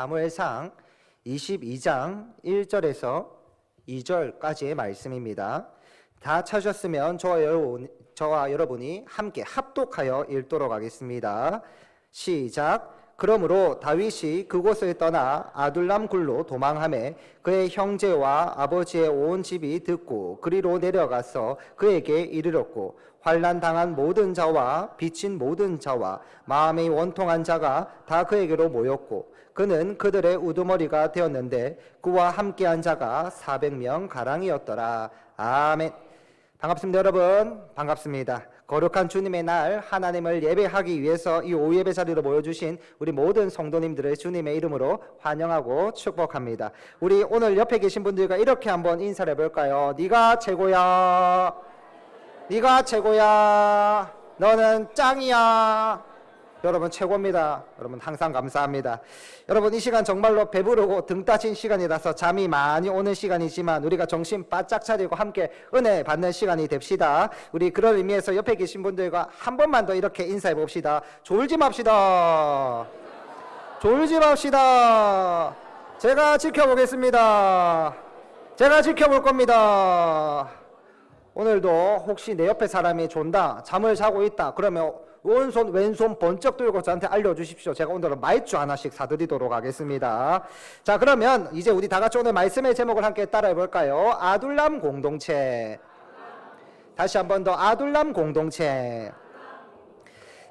사무엘상 22장 1절에서 2절까지의 말씀입니다. 다 찾으셨으면 저와 여러분이 함께 합독하여 읽도록 하겠습니다. 시작. 그러므로 다윗이 그곳을 떠나 아둘람 굴로 도망하매 그의 형제와 아버지의 온 집이 듣고 그리로 내려가서 그에게 이르렀고, 환난 당한 모든 자와 빚진 모든 자와 마음이 원통한 자가 다 그에게로 모였고, 그는 그들의 우두머리가 되었는데 그와 함께한 자가 400명 가량이었더라. 아멘. 반갑습니다, 여러분. 반갑습니다. 거룩한 주님의 날 하나님을 예배하기 위해서 이 오예배 자리로 모여주신 우리 모든 성도님들을 주님의 이름으로 환영하고 축복합니다. 우리 오늘 옆에 계신 분들과 이렇게 한번 인사를 해볼까요? 네가 최고야. 네가 최고야. 너는 짱이야. 여러분 최고입니다. 여러분 항상 감사합니다. 여러분 이 시간 정말로 배부르고 등 따진 시간이라서 잠이 많이 오는 시간이지만 우리가 정신 바짝 차리고 함께 은혜 받는 시간이 됩시다. 우리 그럴 의미에서 옆에 계신 분들과 한 번만 더 이렇게 인사해 봅시다. 졸지 맙시다. 졸지 맙시다. 제가 지켜보겠습니다. 제가 지켜볼 겁니다. 오늘도 혹시 내 옆에 사람이 존다, 잠을 자고 있다 그러면 오른손 왼손 번쩍 들고 저한테 알려주십시오. 제가 오늘은 마이쮸 하나씩 사드리도록 하겠습니다. 자, 그러면 이제 우리 다 같이 오늘 말씀의 제목을 함께 따라해 볼까요? 아둘람 공동체. 다시 한 번 더, 아둘람 공동체.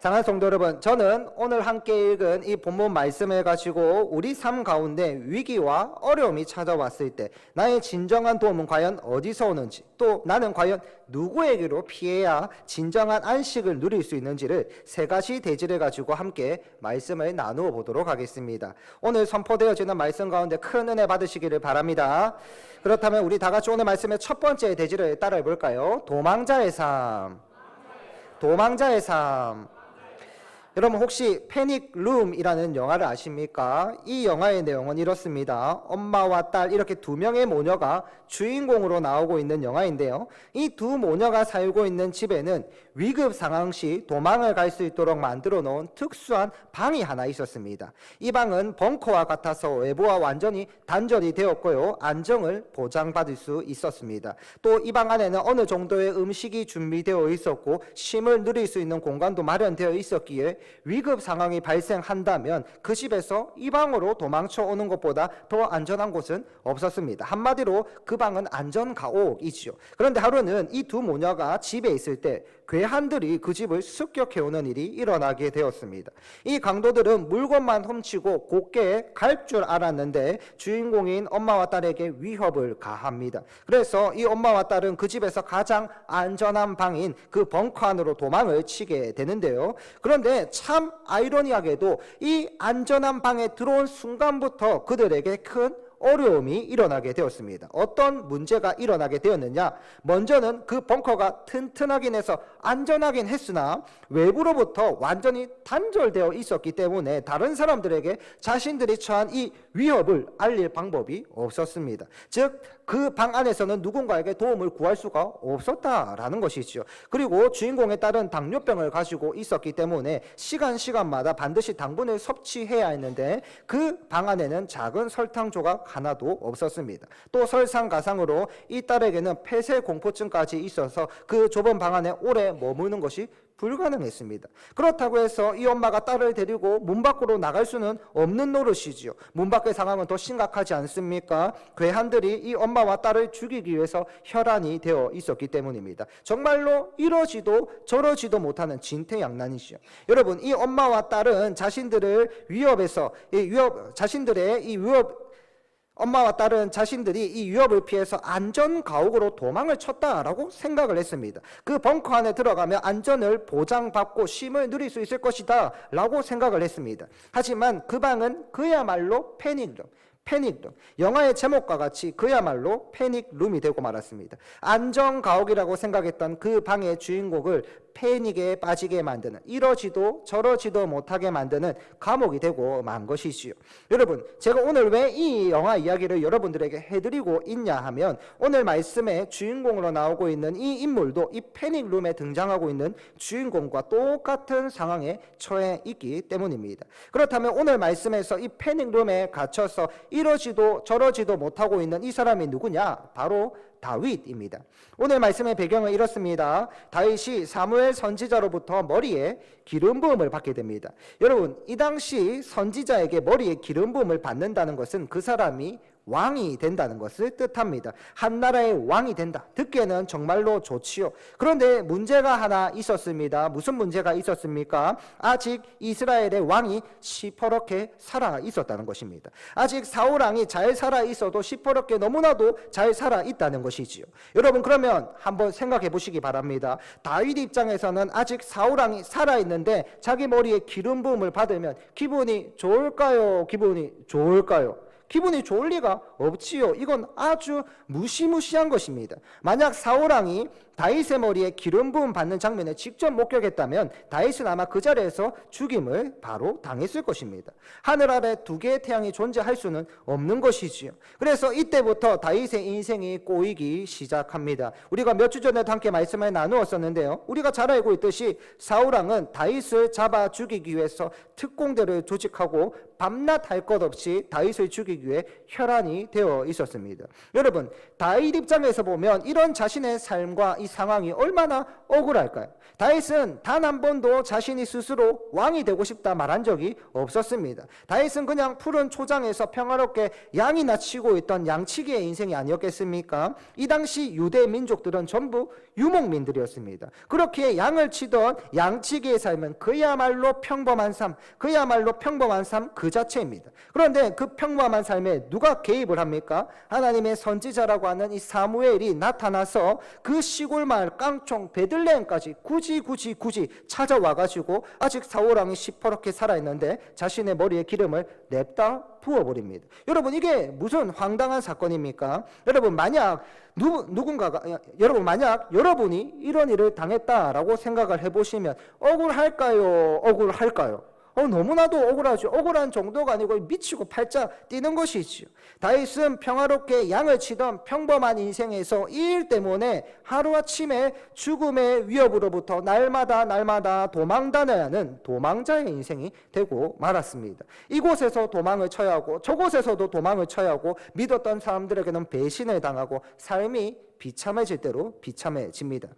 사랑하는 성도 여러분, 저는 오늘 함께 읽은 이 본문 말씀을 가지고 우리 삶 가운데 위기와 어려움이 찾아왔을 때 나의 진정한 도움은 과연 어디서 오는지, 또 나는 과연 누구에게로 피해야 진정한 안식을 누릴 수 있는지를 세 가지 대지를 가지고 함께 말씀을 나누어 보도록 하겠습니다. 오늘 선포되어지는 말씀 가운데 큰 은혜 받으시기를 바랍니다. 그렇다면 우리 다 같이 오늘 말씀의 첫 번째 대지를 따라해 볼까요? 도망자의 삶. 도망자의 삶. 여러분 혹시 패닉 룸이라는 영화를 아십니까? 이 영화의 내용은 이렇습니다. 엄마와 딸 이렇게 두 명의 모녀가 주인공으로 나오고 있는 영화인데요. 이 두 모녀가 살고 있는 집에는 위급 상황 시 도망을 갈 수 있도록 만들어 놓은 특수한 방이 하나 있었습니다. 이 방은 벙커와 같아서 외부와 완전히 단절이 되었고요. 안정을 보장받을 수 있었습니다. 또 이 방 안에는 어느 정도의 음식이 준비되어 있었고 쉼을 누릴 수 있는 공간도 마련되어 있었기에 위급 상황이 발생한다면 그 집에서 이 방으로 도망쳐 오는 것보다 더 안전한 곳은 없었습니다. 한마디로 그 방은 안전가옥이지요. 그런데 하루는 이 두 모녀가 집에 있을 때 괴한들이 그 집을 습격해오는 일이 일어나게 되었습니다. 이 강도들은 물건만 훔치고 곱게 갈 줄 알았는데 주인공인 엄마와 딸에게 위협을 가합니다. 그래서 이 엄마와 딸은 그 집에서 가장 안전한 방인 그 벙커 안으로 도망을 치게 되는데요. 그런데 참 아이러니하게도 이 안전한 방에 들어온 순간부터 그들에게 큰 어려움이 일어나게 되었습니다. 어떤 문제가 일어나게 되었느냐? 먼저는 그 벙커가 튼튼하긴 해서 안전하긴 했으나 외부로부터 완전히 단절되어 있었기 때문에 다른 사람들에게 자신들이 처한 이 위협을 알릴 방법이 없었습니다. 즉, 그 방 안에서는 누군가에게 도움을 구할 수가 없었다라는 것이죠. 그리고 주인공의 딸은 당뇨병을 가지고 있었기 때문에 시간마다 반드시 당분을 섭취해야 했는데 그 방 안에는 작은 설탕 조각 하나도 없었습니다. 또 설상가상으로 이 딸에게는 폐쇄 공포증까지 있어서 그 좁은 방 안에 오래 머무는 것이 불가능했습니다. 그렇다고 해서 이 엄마가 딸을 데리고 문 밖으로 나갈 수는 없는 노릇이지요. 문 밖의 상황은 더 심각하지 않습니까? 괴한들이 이 엄마와 딸을 죽이기 위해서 혈안이 되어 있었기 때문입니다. 정말로 이러지도 저러지도 못하는 진퇴양난이지요. 여러분, 이 엄마와 딸은 엄마와 딸은 자신들이 이 위협을 피해서 안전가옥으로 도망을 쳤다라고 생각을 했습니다. 그 벙커 안에 들어가면 안전을 보장받고 쉼을 누릴 수 있을 것이다 라고 생각을 했습니다. 하지만 그 방은 그야말로 패닉룸, 영화의 제목과 같이 그야말로 패닉룸이 되고 말았습니다. 안전가옥이라고 생각했던 그 방의 주인공을 패닉에 빠지게 만드는, 이러지도 저러지도 못하게 만드는 감옥이 되고 만 것이지요. 여러분, 제가 오늘 왜 이 영화 이야기를 여러분들에게 해드리고 있냐 하면, 오늘 말씀의 주인공으로 나오고 있는 이 인물도 이 패닉룸에 등장하고 있는 주인공과 똑같은 상황에 처해 있기 때문입니다. 그렇다면 오늘 말씀에서 이 패닉룸에 갇혀서 이러지도 저러지도 못하고 있는 이 사람이 누구냐? 바로 다윗입니다. 오늘 말씀의 배경은 이렇습니다. 다윗이 사무엘 선지자로부터 머리에 기름 부음을 받게 됩니다. 여러분, 이 당시 선지자에게 머리에 기름 부음을 받는다는 것은 그 사람이 왕이 된다는 것을 뜻합니다. 한 나라의 왕이 된다. 듣기에는 정말로 좋지요. 그런데 문제가 하나 있었습니다. 무슨 문제가 있었습니까? 아직 이스라엘의 왕이 시퍼렇게 살아 있었다는 것입니다. 아직 사울 왕이 잘 살아 있어도 시퍼렇게 너무나도 잘 살아 있다는 것이지요. 여러분, 그러면 한번 생각해 보시기 바랍니다. 다윗 입장에서는 아직 사울 왕이 살아 있는데 자기 머리에 기름 부음을 받으면 기분이 좋을까요? 기분이 좋을까요? 기분이 좋을 리가 없지요. 이건 아주 무시무시한 것입니다. 만약 사울 왕이 다윗의 머리에 기름 부음 받는 장면을 직접 목격했다면 다윗은 아마 그 자리에서 죽임을 바로 당했을 것입니다. 하늘 아래 두 개의 태양이 존재할 수는 없는 것이지요. 그래서 이때부터 다윗의 인생이 꼬이기 시작합니다. 우리가 몇 주 전에도 함께 말씀을 나누었었는데요. 우리가 잘 알고 있듯이 사울 왕은 다윗을 잡아 죽이기 위해서 특공대를 조직하고 밤낮 할 것 없이 다윗을 죽이기 위해 혈안이 되어 있었습니다. 여러분, 다윗 입장에서 보면 이런 자신의 삶과 이 상황이 얼마나 억울할까요? 다윗은 단 한 번도 자신이 스스로 왕이 되고 싶다 말한 적이 없었습니다. 다윗은 그냥 푸른 초장에서 평화롭게 양이나 치고 있던 양치기의 인생이 아니었겠습니까? 이 당시 유대 민족들은 전부 유목민들이었습니다. 그렇게 양을 치던 양치기의 삶은 그야말로 평범한 삶, 그 자체입니다. 그런데 그 평범한 삶에 누가 개입을 합니까? 하나님의 선지자라고 하는 이 사무엘이 나타나서 그 시골 마을 깡총 베들레헴까지 굳이 찾아와가지고 아직 사울 왕이 시퍼렇게 살아있는데 자신의 머리에 기름을 냅다 부어버립니다. 여러분, 이게 무슨 황당한 사건입니까? 여러분, 만약 만약 여러분이 이런 일을 당했다라고 생각을 해보시면 억울할까요? 너무나도 억울하죠. 억울한 정도가 아니고 미치고 팔짝 뛰는 것이지요. 다윗은 평화롭게 양을 치던 평범한 인생에서 이 일 때문에 하루아침에 죽음의 위협으로부터 날마다 도망 다녀야 하는 도망자의 인생이 되고 말았습니다. 이곳에서 도망을 쳐야 하고 저곳에서도 도망을 쳐야 하고 믿었던 사람들에게는 배신을 당하고 삶이 비참해질 대로 비참해집니다.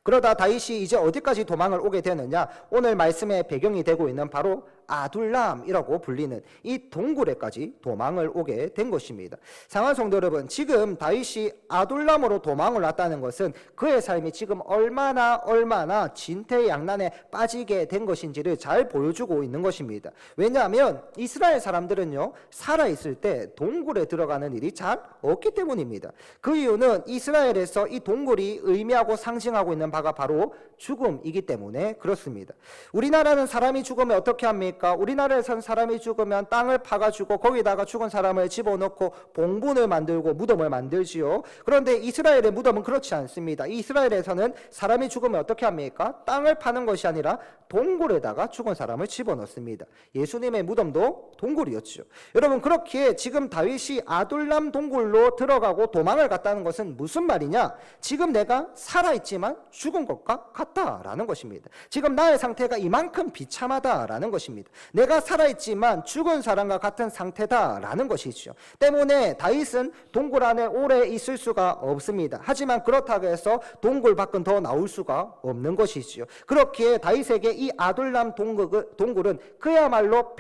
그러다 다윗이 이제 어디까지 도망을 오게 되느냐? 오늘 말씀의 배경이 되고 있는 바로 아둘람이라고 불리는 이 동굴에까지 도망을 오게 된 것입니다. 사랑하는 성도 여러분, 지금 다윗이 아둘람으로 도망을 왔다는 것은 그의 삶이 지금 얼마나 진퇴양난에 빠지게 된 것인지를 잘 보여주고 있는 것입니다. 왜냐하면 이스라엘 사람들은요, 살아있을 때 동굴에 들어가는 일이 잘 없기 때문입니다. 그 이유는 이스라엘에서 이 동굴이 의미하고 상징하고 있는 바가 바로 죽음이기 때문에 그렇습니다. 우리나라는 사람이 죽으면 어떻게 합니까? 우리나라에선 사람이 죽으면 땅을 파가지고 거기다가 죽은 사람을 집어넣고 봉분을 만들고 무덤을 만들지요. 그런데 이스라엘의 무덤은 그렇지 않습니다. 이스라엘에서는 사람이 죽으면 어떻게 합니까? 땅을 파는 것이 아니라 동굴에다가 죽은 사람을 집어넣습니다. 예수님의 무덤도 동굴이었죠. 여러분, 그렇게 지금 다윗이 아둘람 동굴로 들어가고 도망을 갔다는 것은 무슨 말이냐? 지금 내가 살아있지만 죽은 것과 같다라는 것입니다. 지금 나의 상태가 이만큼 비참하다라는 것입니다. 내가 살아있지만 죽은 사람과 같은 상태다라는 것이죠. 때문에 다윗은 동굴 안에 오래 있을 수가 없습니다. 하지만 그렇다고 해서 동굴 밖은 더 나올 수가 없는 것이지요. 그렇기에 다윗에게 이 아둘람 동굴은 그야말로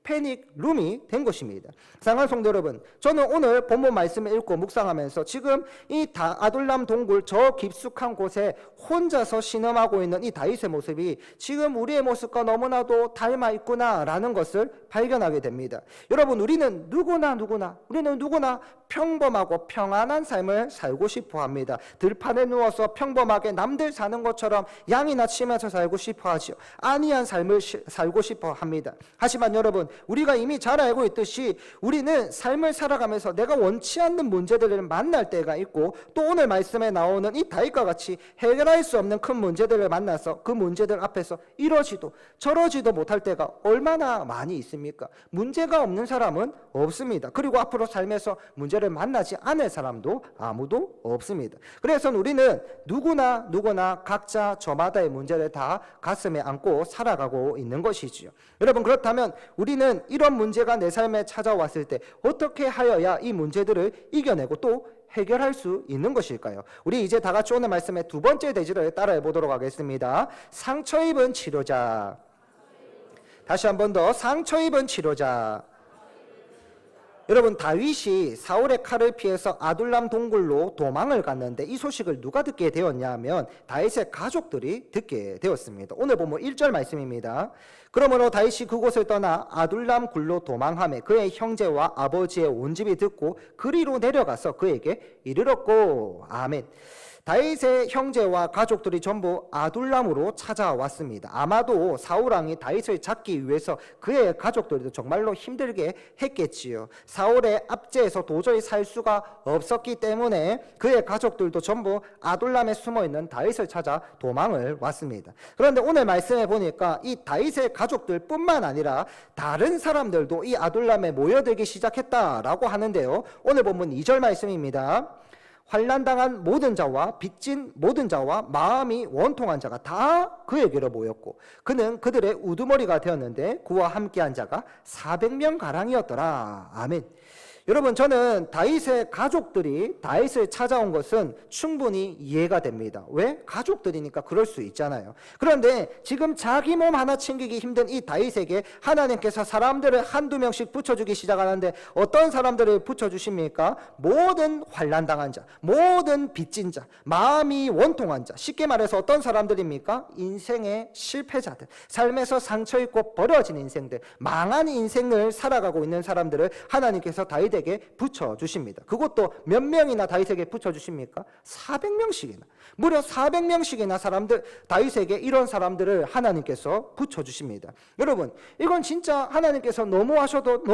패닉룸이 된 것입니다. 사랑하는 성도 여러분, 저는 오늘 본문 말씀을 읽고 묵상하면서 지금 이 아둘람 동굴 저 깊숙한 곳에 혼자서 신음하고 있는 이 다윗의 모습이 지금 우리의 모습과 너무나도 닮아 있구나라는 것을 발견하게 됩니다. 여러분, 우리는 누구나 평범하고 평안한 삶을 살고 싶어 합니다. 들판에 누워서 평범하게 남들 사는 것처럼 양이나 치면서 살고 싶어 하죠. 안이한 삶을 살고 싶어 합니다. 하지만 여러분, 우리가 이미 잘 알고 있듯이 우리는 삶을 살아가면서 내가 원치 않는 문제들을 만날 때가 있고, 또 오늘 말씀에 나오는 이 다윗과 같이 해결할 수 없는 큰 문제들을 만나서 그 문제들 앞에서 이러지도 저러지도 못할 때가 얼마나 많이 있습니까? 문제가 없는 사람은 없습니다. 그리고 앞으로 삶에서 문제를 만나지 않을 사람도 아무도 없습니다. 그래서 우리는 누구나 각자 저마다의 문제를 다 가슴에 안고 살아가고 있는 것이지요. 여러분, 그렇다면 우리는 이런 문제가 내 삶에 찾아왔을 때 어떻게 하여야 이 문제들을 이겨내고 또 해결할 수 있는 것일까요? 우리 이제 다 같이 오늘 말씀의 두 번째 대지를 따라해 보도록 하겠습니다. 상처 입은 치료자. 다시 한 번 더, 상처 입은 치료자. 여러분, 다윗이 사울의 칼을 피해서 아둘람 동굴로 도망을 갔는데 이 소식을 누가 듣게 되었냐 하면 다윗의 가족들이 듣게 되었습니다. 오늘 보면 1절 말씀입니다. 그러므로 다윗이 그곳을 떠나 아둘람 굴로 도망하매 그의 형제와 아버지의 온 집이 듣고 그리로 내려가서 그에게 이르렀고. 아멘. 다윗의 형제와 가족들이 전부 아둘람으로 찾아왔습니다. 아마도 사울왕이 다윗을 잡기 위해서 그의 가족들도 정말로 힘들게 했겠지요. 사울의 압제에서 도저히 살 수가 없었기 때문에 그의 가족들도 전부 아둘람에 숨어있는 다윗을 찾아 도망을 왔습니다. 그런데 오늘 말씀해 보니까 이 다윗의 가족들 뿐만 아니라 다른 사람들도 이 아둘람에 모여들기 시작했다라고 하는데요. 오늘 본문 2절 말씀입니다. 환난당한 모든 자와 빚진 모든 자와 마음이 원통한 자가 다 그에게로 모였고 그는 그들의 우두머리가 되었는데 그와 함께한 자가 400명 가량이었더라. 아멘. 여러분, 저는 다윗의 가족들이 다윗을 찾아온 것은 충분히 이해가 됩니다. 왜? 가족들이니까 그럴 수 있잖아요. 그런데 지금 자기 몸 하나 챙기기 힘든 이 다윗에게 하나님께서 사람들을 한두 명씩 붙여주기 시작하는데 어떤 사람들을 붙여주십니까? 모든 환난당한 자, 모든 빚진 자, 마음이 원통한 자. 쉽게 말해서 어떤 사람들입니까? 인생의 실패자들, 삶에서 상처 입고 버려진 인생들, 망한 인생을 살아가고 있는 사람들을 하나님께서 다윗에게 붙여주십니다. 그것도 몇 명이나 다윗에게 붙여주십니까? 400명씩이나. 무려 400명씩이나 사람들, 다윗에게 이런 사람들을 하나님께서 붙여주십니다. 여러분, 이건 진짜 하나님께서 너무하셔도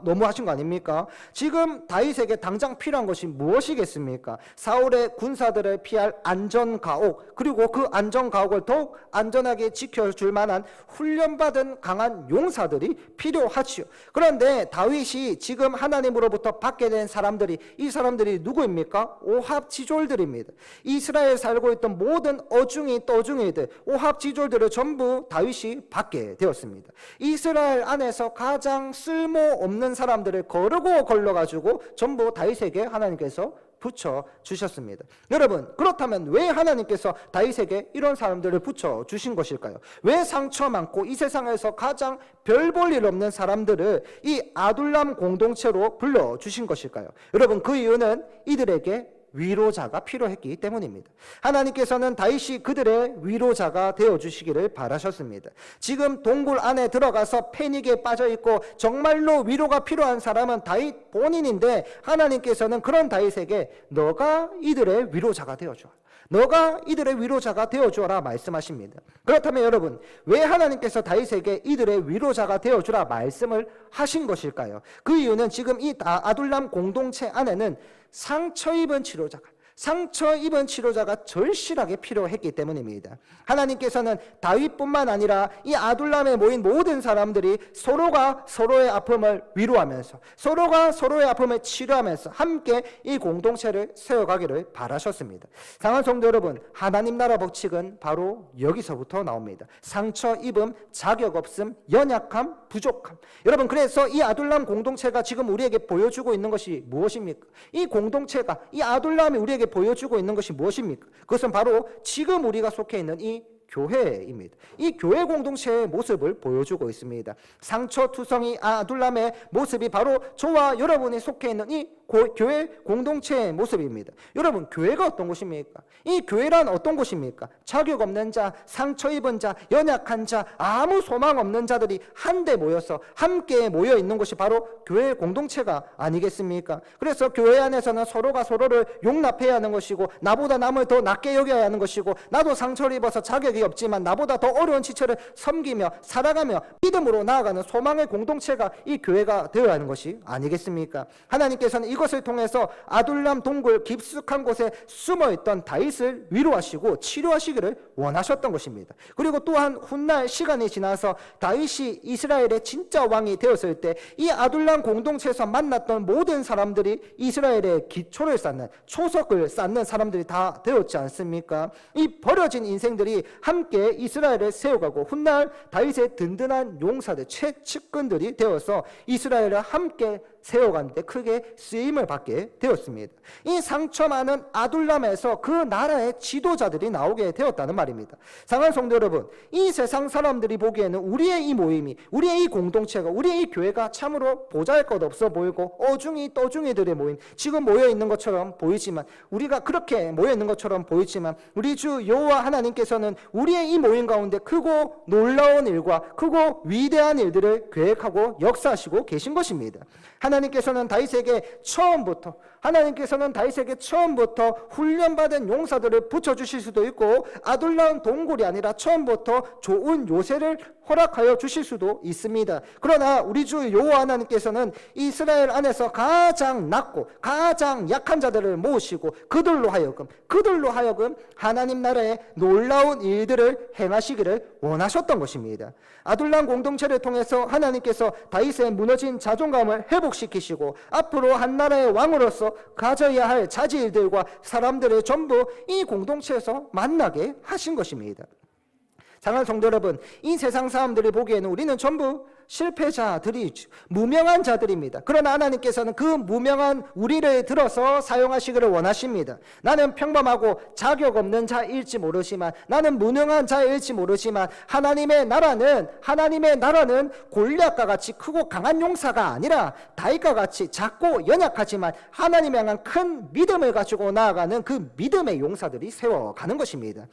너무하신 거 아닙니까? 지금 다윗에게 당장 필요한 것이 무엇이겠습니까? 사울의 군사들을 피할 안전가옥, 그리고 그 안전가옥을 더욱 안전하게 지켜줄 만한 훈련받은 강한 용사들이 필요하지요. 그런데 다윗이 지금 하나님으로부터 받게 된 사람들이, 이 사람들이 누구입니까? 오합지졸들입니다. 이스라엘 살고 있던 모든 어중이 떠중이들, 오합지졸들을 전부 다윗이 받게 되었습니다. 이스라엘 안에서 가장 쓸모없는 사람들을 거르고 걸러가지고 전부 다윗에게 하나님께서 붙여주셨습니다. 여러분, 그렇다면 왜 하나님께서 다윗에게 이런 사람들을 붙여주신 것일까요? 왜 상처 많고 이 세상에서 가장 별 볼 일 없는 사람들을 이 아둘람 공동체로 불러주신 것일까요? 여러분, 그 이유는 이들에게 위로자가 필요했기 때문입니다. 하나님께서는 다윗이 그들의 위로자가 되어주시기를 바라셨습니다. 지금 동굴 안에 들어가서 패닉에 빠져있고 정말로 위로가 필요한 사람은 다윗 본인인데 하나님께서는 그런 다윗에게 너가 이들의 위로자가 되어줘, 너가 이들의 위로자가 되어주어라 말씀하십니다. 그렇다면 여러분, 왜 하나님께서 다윗에게 이들의 위로자가 되어주라 말씀을 하신 것일까요? 그 이유는 지금 이 아둘람 공동체 안에는 상처 입은 치료자가 절실하게 필요했기 때문입니다. 하나님께서는 다윗뿐만 아니라 이 아둘람에 모인 모든 사람들이 서로가 서로의 아픔을 위로하면서, 서로가 서로의 아픔을 치료하면서 함께 이 공동체를 세워가기를 바라셨습니다. 사랑하는 성도 여러분, 하나님 나라 법칙은 바로 여기서부터 나옵니다. 상처 입음, 자격 없음, 연약함, 부족함. 여러분, 그래서 이 아둘람 공동체가 지금 우리에게 보여주고 있는 것이 무엇입니까? 이 공동체가, 이 아둘람이 우리에게 보여주고 있는 것이 무엇입니까? 그것은 바로 지금 우리가 속해 있는 이 교회입니다. 이 교회 공동체의 모습을 보여주고 있습니다. 상처투성이 아둘람의 모습이 바로 저와 여러분이 속해 있는 이 교회 공동체의 모습입니다. 여러분, 교회가 어떤 곳입니까? 이 교회란 어떤 곳입니까? 자격 없는 자, 상처 입은 자, 연약한 자, 아무 소망 없는 자들이 한데 모여서 함께 모여 있는 곳이 바로 교회 공동체가 아니겠습니까? 그래서 교회 안에서는 서로가 서로를 용납해야 하는 것이고, 나보다 남을 더 낮게 여겨야 하는 것이고, 나도 상처를 입어서 자격이 없지만 나보다 더 어려운 지체를 섬기며 살아가며 믿음으로 나아가는 소망의 공동체가 이 교회가 되어야 하는 것이 아니겠습니까? 하나님께서는 이것을 통해서 아둘람 동굴 깊숙한 곳에 숨어있던 다윗을 위로하시고 치료하시기를 원하셨던 것입니다. 그리고 또한 훗날 시간이 지나서 다윗이 이스라엘의 진짜 왕이 되었을 때 이 아둘람 공동체에서 만났던 모든 사람들이 이스라엘의 기초를 쌓는, 초석을 쌓는 사람들이 다 되었지 않습니까? 이 버려진 인생들이 함께 이스라엘을 세워가고 훗날 다윗의 든든한 용사들, 최측근들이 되어서 이스라엘을 함께 세워가는데 크게 쓰임을 받게 되었습니다. 이 상처 많은 아둘람에서 그 나라의 지도자들이 나오게 되었다는 말입니다. 사랑하는 성도 여러분, 이 세상 사람들이 보기에는 우리의 이 모임이, 우리의 이 공동체가, 우리의 이 교회가 참으로 보잘것없어 보이고 어중이 떠중이들의 모임, 지금 모여있는 것처럼 보이지만, 우리가 그렇게 모여있는 것처럼 보이지만 우리 주 여호와 하나님께서는 우리의 이 모임 가운데 크고 놀라운 일과 크고 위대한 일들을 계획하고 역사하시고 계신 것입니다. 하나님께서는 다윗에게 처음부터 훈련받은 용사들을 붙여주실 수도 있고, 아둘람 동굴이 아니라 처음부터 좋은 요새를 허락하여 주실 수도 있습니다. 그러나 우리 주 여호와 하나님께서는 이스라엘 안에서 가장 낮고 가장 약한 자들을 모으시고 그들로 하여금 하나님 나라의 놀라운 일들을 행하시기를 원하셨던 것입니다. 아둘람 공동체를 통해서 하나님께서 다윗의 무너진 자존감을 회복시키시고 앞으로 한 나라의 왕으로서 가져야 할 자질들과 사람들을 전부 이 공동체에서 만나게 하신 것입니다. 사랑하는 성도 여러분, 이 세상 사람들이 보기에는 우리는 전부 실패자들이죠. 무명한 자들입니다. 그러나 하나님께서는 그 무명한 우리를 들어서 사용하시기를 원하십니다. 나는 평범하고 자격 없는 자일지 모르지만, 나는 무능한 자일지 모르지만 하나님의 나라는 골리앗과 같이 크고 강한 용사가 아니라 다윗과 같이 작고 연약하지만 하나님을 향한 큰 믿음을 가지고 나아가는 그 믿음의 용사들이 세워가는 것입니다.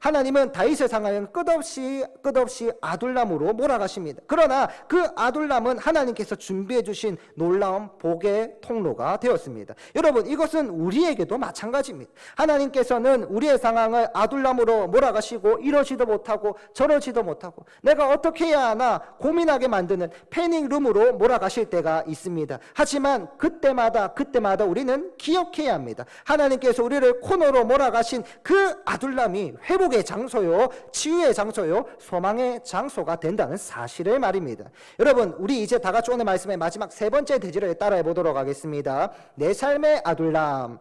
하나님은 다윗의 상황은 끝없이 아둘람으로 몰아가십니다. 그러나 그 아둘람은 하나님께서 준비해 주신 놀라운 복의 통로가 되었습니다. 여러분, 이것은 우리에게도 마찬가지입니다. 하나님께서는 우리의 상황을 아둘람으로 몰아가시고 이러지도 못하고 저러지도 못하고 내가 어떻게 해야 하나 고민하게 만드는 패닉룸으로 몰아가실 때가 있습니다. 하지만 그때마다 우리는 기억해야 합니다. 하나님께서 우리를 코너로 몰아가신 그 아둘람이 회복의 장소요, 치유의 장소요, 소망의 장소가 된다는 사실을 말입니다. 여러분, 우리 이제 다 같이 오늘 말씀의 마지막 세 번째 대지를 따라해 보도록 하겠습니다. 내 삶의 아둘람.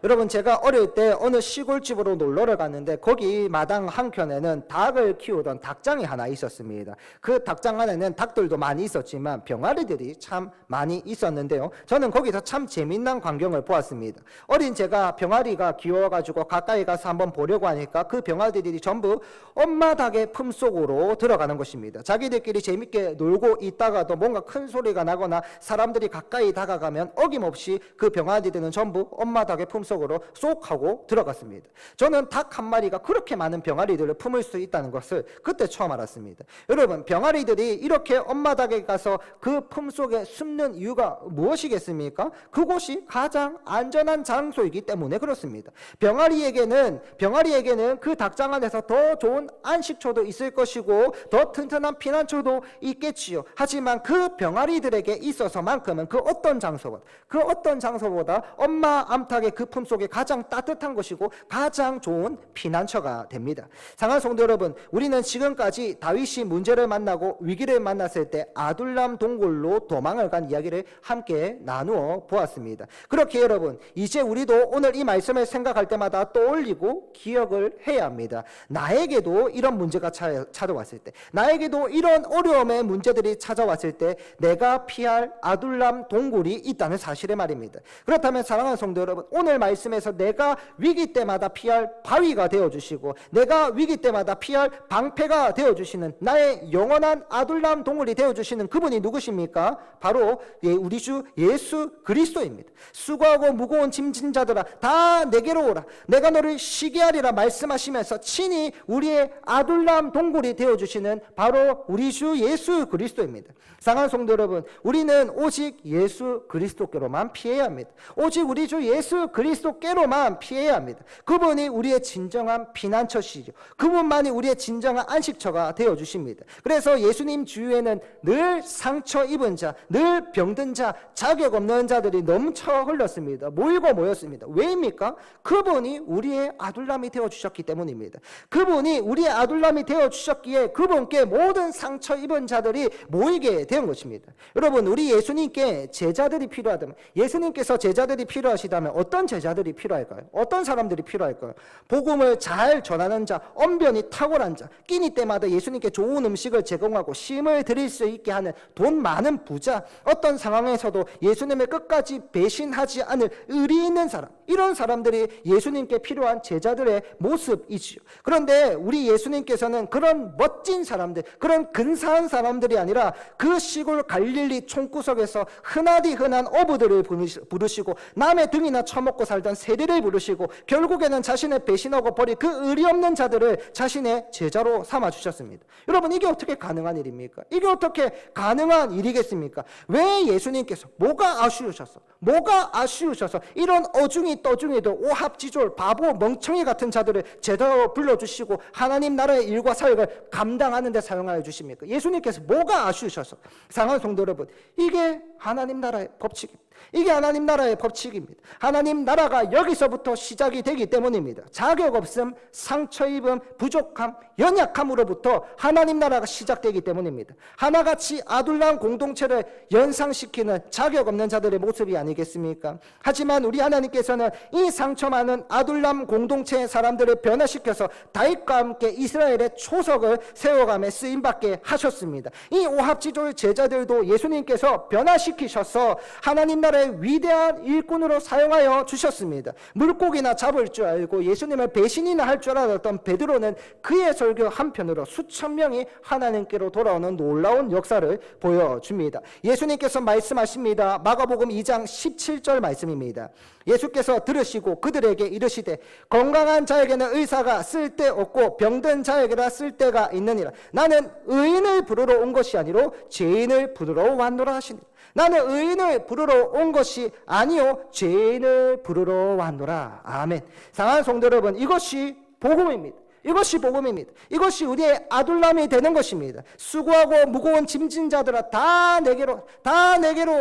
여러분, 제가 어릴 때 어느 시골집으로 놀러를 갔는데 거기 마당 한켠에는 닭을 키우던 닭장이 하나 있었습니다. 그 닭장 안에는 닭들도 많이 있었지만 병아리들이 참 많이 있었는데요, 저는 거기서 참 재미난 광경을 보았습니다. 어린 제가 병아리가 귀여워가지고 가까이 가서 한번 보려고 하니까 그 병아리들이 전부 엄마 닭의 품속으로 들어가는 것입니다. 자기들끼리 재밌게 놀고 있다가도 뭔가 큰 소리가 나거나 사람들이 가까이 다가가면 어김없이 그 병아리들은 전부 엄마 닭의 품속으로 쏙 하고 들어갔습니다. 저는 닭 한 마리가 그렇게 많은 병아리들을 품을 수 있다는 것을 그때 처음 알았습니다. 여러분, 병아리들이 이렇게 엄마 닭에 가서 그 품속에 숨는 이유가 무엇이겠습니까? 그곳이 가장 안전한 장소이기 때문에 그렇습니다. 병아리에게는 그 닭장 안에서 더 좋은 안식처도 있을 것이고 더 튼튼한 피난처도 있겠지요. 하지만 그 병아리들에게 있어서만큼은 그 어떤 장소보다 엄마 암탉의 그 품속에 가장 따뜻한 것이고 가장 좋은 피난처가 됩니다. 사랑하는 성도 여러분, 우리는 지금까지 다윗이 문제를 만나고 위기를 만났을 때 아둘람 동굴로 도망을 간 이야기를 함께 나누어 보았습니다. 그렇게 여러분, 이제 우리도 오늘 이 말씀을 생각할 때마다 떠올리고 기억을 해야 합니다. 나에게도 이런 문제가 찾아왔을 때, 나에게도 이런 어려움의 문제들이 찾아왔을 때 내가 피할 아둘람 동굴이 있다는 사실의 말입니다. 그렇다면 사랑하는 성도 여러분, 오늘 말씀에서 내가 위기 때마다 피할 바위가 되어주시고 내가 위기 때마다 피할 방패가 되어주시는 나의 영원한 아둘람 동굴이 되어주시는 그분이 누구십니까? 바로 우리 주 예수 그리스도입니다. 수고하고 무거운 짐진 자들아 다 내게로 오라. 내가 너를 쉬게 하리라 말씀하시면서 친히 우리의 아둘람 동굴이 되어주시는 바로 우리 주 예수 그리스도입니다. 사랑하는 성도 여러분, 우리는 오직 예수 그리스도께로만 피해야 합니다. 오직 우리 주 예수 그리스도께로만 피해야 합니다. 그분이 우리의 진정한 피난처시죠. 그분만이 우리의 진정한 안식처가 되어주십니다. 그래서 예수님 주위에는 늘 상처 입은 자, 늘 병든 자, 자격 없는 자들이 넘쳐 흘렀습니다. 모이고 모였습니다. 왜입니까? 그분이 우리의 아둘람이 되어주셨기 때문입니다. 그분이 우리의 아둘람이 되어주셨기에 그분께 모든 상처 입은 자들이 모이게 된 것입니다. 여러분, 우리 예수님께 제자들이 필요하다면, 예수님께서 제자들이 필요하시다면 어떤 제자들이 필요할까요? 어떤 사람들이 필요할까요? 복음을 잘 전하는 자, 언변이 탁월한 자, 끼니 때마다 예수님께 좋은 음식을 제공하고 쉼을 드릴 수 있게 하는 돈 많은 부자, 어떤 상황에서도 예수님을 끝까지 배신하지 않을 의리 있는 사람, 이런 사람들이 예수님께 필요한 제자들의 모습이지요. 그런데 우리 예수님께서는 그런 멋진 사람들, 그런 근사한 사람들이 아니라 그 시골 갈릴리 총구석에서 흔하디 흔한 어부들을 부르시고 남의 등이나 처먹고 살던 세리를 부르시고 결국에는 자신을 배신하고 버린 그 의리 없는 자들을 자신의 제자로 삼아주셨습니다. 여러분, 이게 어떻게 가능한 일입니까? 이게 어떻게 가능한 일이겠습니까? 왜 예수님께서 뭐가 아쉬우셔서 이런 어중이 떠중이도 오합지졸 바보 멍청이 같은 자들을 제자로 불러주시고 하나님 나라의 일과 사역을 감당하는 데 사용하여 주십니까? 예수님께서 뭐가 아쉬우셔서. 사랑하는 성도 여러분, 이게 하나님 나라의 법칙입니다. 이게 하나님 나라의 법칙입니다. 하나님 나라가 여기서부터 시작이 되기 때문입니다. 자격 없음, 상처 입음, 부족함, 연약함으로부터 하나님 나라가 시작되기 때문입니다. 하나같이 아둘람 공동체를 연상시키는 자격 없는 자들의 모습이 아니겠습니까? 하지만 우리 하나님께서는 이 상처 많은 아둘람 공동체의 사람들을 변화시켜서 다윗과 함께 이스라엘의 초석을 세워가며 쓰임받게 하셨습니다. 이 오합지졸 제자들도 예수님께서 변화시키셔서 하나님 나라의 위대한 일꾼으로 사용하여 주셨습니다. 물고기나 잡을 줄 알고 예수님을 배신이나 할 줄 알았던 베드로는 그의 설교 한편으로 수천 명이 하나님께로 돌아오는 놀라운 역사를 보여줍니다. 예수님께서 말씀하십니다. 마가복음 2장 17절 말씀입니다. 예수께서 들으시고 그들에게 이르시되 건강한 자에게는 의사가 쓸데없고 병든 자에게나 쓸데가 있느니라. 나는 의인을 부르러 온 것이 아니로 죄인을 부르러 왔노라 하시니. 나는 의인을 부르러 온 것이 아니요 죄인을 부르러 왔노라. 아멘. 사랑하는 성도 여러분, 이것이 복음입니다. 이것이 복음입니다. 이것이 우리의 아둘람이 되는 것입니다. 수고하고 무거운 짐진 자들아 다 내게로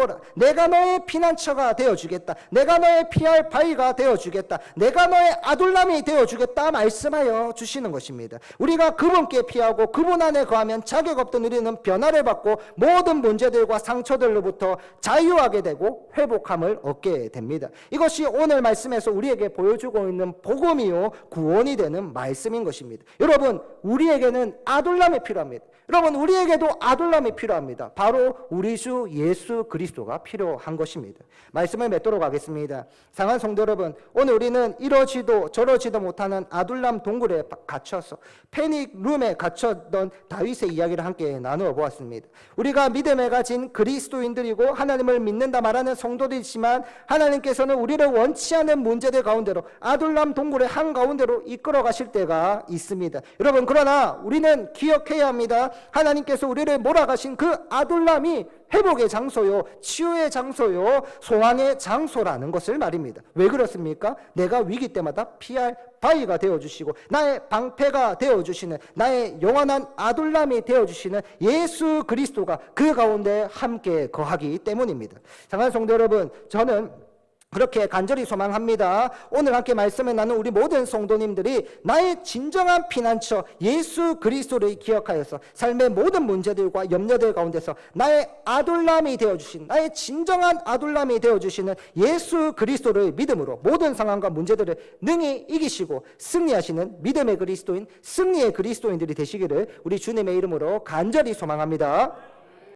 오라. 내가 너의 피난처가 되어주겠다. 내가 너의 피할 바위가 되어주겠다. 내가 너의 아둘람이 되어주겠다 말씀하여 주시는 것입니다. 우리가 그분께 피하고 그분 안에 거하면 자격 없던 우리는 변화를 받고 모든 문제들과 상처들로부터 자유하게 되고 회복함을 얻게 됩니다. 이것이 오늘 말씀에서 우리에게 보여주고 있는 복음이요 구원이 되는 말씀인 것입니다. 여러분, 우리에게는 아둘람이 필요합니다. 여러분, 우리에게도 아둘람이 필요합니다. 바로 우리 주 예수 그리스도가 필요한 것입니다. 말씀을 맺도록 하겠습니다. 사랑하는 성도 여러분, 오늘 우리는 이러지도 저러지도 못하는 아둘람 동굴에 갇혀서 패닉룸에 갇혔던 다윗의 이야기를 함께 나누어 보았습니다. 우리가 믿음에 가진 그리스도인들이고 하나님을 믿는다 말하는 성도들이지만 하나님께서는 우리를 원치 않은 문제들 가운데로 아둘람 동굴의 한가운데로 이끌어 가실 때가 있습니다. 여러분, 그러나 우리는 기억해야 합니다. 하나님께서 우리를 몰아가신 그 아둘람이 회복의 장소요, 치유의 장소요, 소망의 장소라는 것을 말입니다. 왜 그렇습니까? 내가 위기 때마다 피할 바위가 되어주시고 나의 방패가 되어주시는 나의 영원한 아둘람이 되어주시는 예수 그리스도가 그 가운데 함께 거하기 때문입니다. 사랑하는 성도 여러분, 저는 그렇게 간절히 소망합니다. 오늘 함께 말씀을 나눈 우리 모든 성도님들이 나의 진정한 피난처 예수 그리스도를 기억하여서 삶의 모든 문제들과 염려들 가운데서 나의 아둘람이 되어주신, 나의 진정한 아둘람이 되어주시는 예수 그리스도를 믿음으로 모든 상황과 문제들을 능히 이기시고 승리하시는 믿음의 그리스도인, 승리의 그리스도인들이 되시기를 우리 주님의 이름으로 간절히 소망합니다.